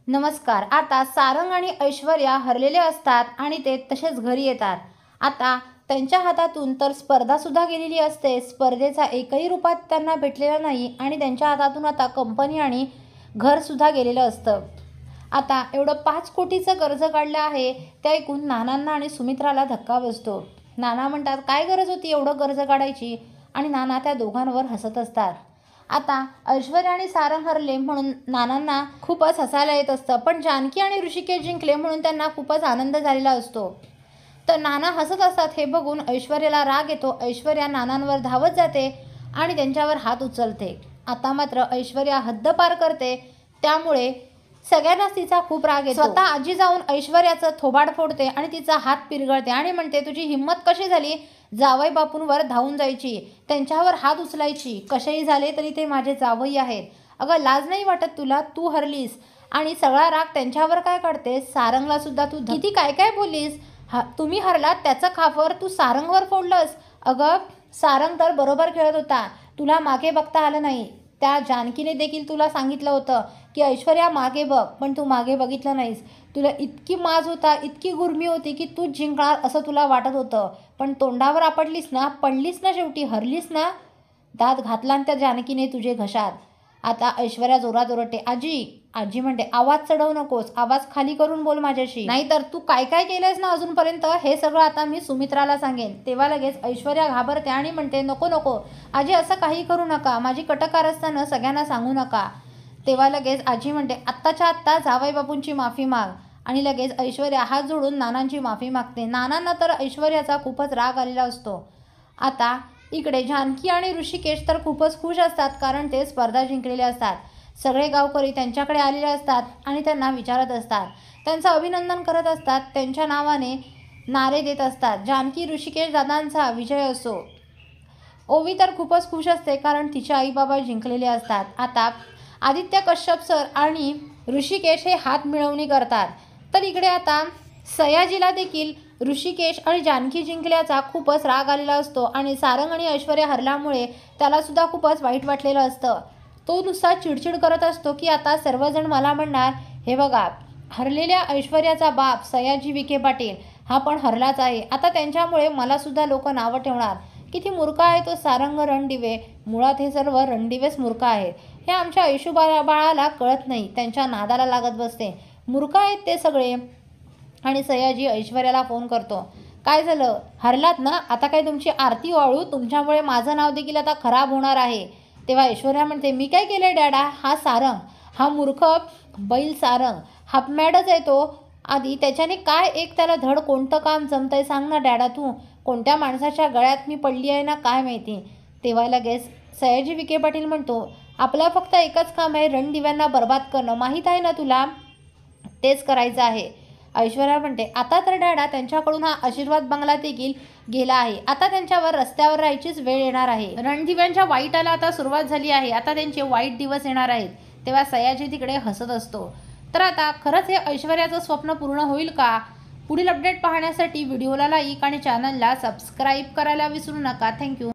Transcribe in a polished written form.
नमस्कार. आता सारंग आणि ऐश्वर्या हरलेले असतात आणि ते तसेच घरी येतात. आता त्यांच्या हातातून तर स्पर्धासुद्धा गेलेली असते. स्पर्धेचा एकही रुपया त्यांना भेटलेला नाही आणि त्यांच्या हातातून आता कंपनी आणि घरसुद्धा गेलेलं असतं. आता एवढं 5 कोटीचं कर्ज काढलं आहे ते ऐकून नानांना आणि सुमित्राला धक्का बसतो. नाना म्हणतात, काय गरज होती एवढं कर्ज काढायची? आणि नाना त्या दोघांवर हसत असतात. आता ऐश्वर्या आणि सारंग हरले म्हणून नानांना खूपच हसायला येत असतं, पण जानकी आणि ऋषिकेश जिंकले म्हणून त्यांना खूपच आनंद झालेला असतो. तर नाना हसत असतात हे बघून ऐश्वर्याला राग येतो. ऐश्वर्या नानांवर धावत जाते आणि त्यांच्यावर हात उचलते. आता मात्र ऐश्वर्या हद्द पार करते, त्यामुळे सगळ्यांनाच तिचा खूप राग येतो. स्वतः आजी जाऊन ऐश्वर्याचं थोबाड फोडते आणि तिचा हात पिरगळते आणि म्हणते, तुझी हिंमत कशी झाली जावई बापूंवर धावून जायची, त्यांच्यावर हात उचलायची? कसेही झाले तरी ते माझे जावई आहेत. अगं लाज नाही वाटत तुला? तू हरलीस आणि सगळा राग त्यांच्यावर काय काढतेस? सारंगला सुद्धा तू किती काय काय बोललीस. तुम्ही हरलात त्याचं खापर तू सारंगवर फोडलंस. अगं सारंग तर बरोबर खेळत होता, तुला मागे बघता आलं नाही. त्या जानकीने देखील तुला सांगितलं होतं की ऐश्वर्या मागे बघ, पण तू मागे बघितलं नाहीस. तुला इतकी माज होता, इतकी गुर्मी होती की तूच जिंकणार असं तुला वाटत होतं, पण तोंडावर आपडलीस ना, पडलीस ना, शेवटी हरलीस ना. दात घातला त्या जानकीने तुझे घशात. आता ऐश्वर्या जोरात ओरडते, आजी. आजी म्हणते, आवाज चढवू नकोस, आवाज खाली करून बोल माझ्याशी, नाहीतर तू काय काय केलंयस ना अजूनपर्यंत हे सगळं आता मी सुमित्राला सांगेन. तेव्हा लगेच ऐश्वर्या घाबरते आणि म्हणते, नको नको आजी, असं काही करू नका, माझी कटकार असताना सगळ्यांना सांगू नका. तेव्हा लगेच आजी म्हणते, आत्ताच्या आत्ता जावई बापूंची माफी माग. आणि लगेच ऐश्वर्या हात जोडून नानांची माफी मागते. नानांना तर ऐश्वर्याचा खूपच राग आलेला असतो. आता इकडे जानकी आणि ऋषिकेश तर खूपच खुश असतात, कारण ते स्पर्धा जिंकलेले असतात. सगळे गावकरी त्यांच्याकडे आलेले असतात आणि त्यांना विचारत असतात, त्यांचं अभिनंदन करत असतात, त्यांच्या नावाने नारे देत असतात. जानकी ऋषिकेश दादांचा विजय असो. ओवी तर खूपच खुश असते, कारण तिचे आई बाबा जिंकलेले असतात. आता आदित्य कश्यप सर आणि ऋषिकेश हे हात मिळवणी करतात. तर इकडे आता सयाजीला देखील ऋषिकेश आणि जानकी जिंकल्याचा खूपच राग आलेला असतो आणि सारंग आणि ऐश्वर्या हरल्यामुळे त्यालासुद्धा खूपच वाईट वाटलेलं असतं. तो नुसता चिडचिड करत असतो की आता सर्वजण मला म्हणणार, हे बघा हरलेल्या ऐश्वर्याचा बाप सयाजी विखे पाटील हा पण हरलाच आहे. आता त्यांच्यामुळे मलासुद्धा लोक नावं ठेवणार. किती मूर्ख आहे तो सारंग रणदिवे. मुळात हे सर्व रणदिवेच मूर्ख आहेत. हे आमच्या ऐशू बाळाला कळत नाही, त्यांच्या नादाला लागत बसते. मूर्ख आहेत ते सगळे. आणि सयाजी ऐश्वर्याला फोन करतो, काय झालं, हरलात ना, आता काय तुमची आरती वाळू, तुमच्यामुळे माझं नाव देखील आता खराब होणार आहे. तेव्हा ऐश्वर्या म्हणते, मी काय केलं डॅडा, हा सारंग, हा मूर्ख बैल सारंग हापमॅडच आहे तो. आधी त्याच्याने काय एक त्याला धड कोणतं काम जमतंय सांग ना डॅडा, तू कोणत्या माणसाच्या गळ्यात मी पडली आहे ना काय माहिती. तेव्हा लगेच सयाजी विखे पाटील म्हणतो, आपलं फक्त एकच काम आहे, रणदिव्यांना बर्बाद करणं, माहीत आहे ना तुला, तेच करायचं आहे. ऐश्वर्या म्हणते, आता तर डॅडा त्यांच्याकडून हा आशीर्वाद बंगला देखील गेला आहे, आता त्यांच्यावर रस्त्यावर राहायचीच वेळ येणार आहे. रणदिव्यांच्या वाईटाला आता सुरुवात झाली आहे, आता त्यांचे वाईट दिवस येणार आहेत. तेव्हा सयाजी तिकडे हसत असतो. तर आता खरंच हे ऐश्वर्याचं स्वप्न पूर्ण होईल का? पुढील अपडेट पाहण्यासाठी व्हिडिओला लाईक आणि चॅनलला सबस्क्राईब करायला विसरू नका. थँक्यू.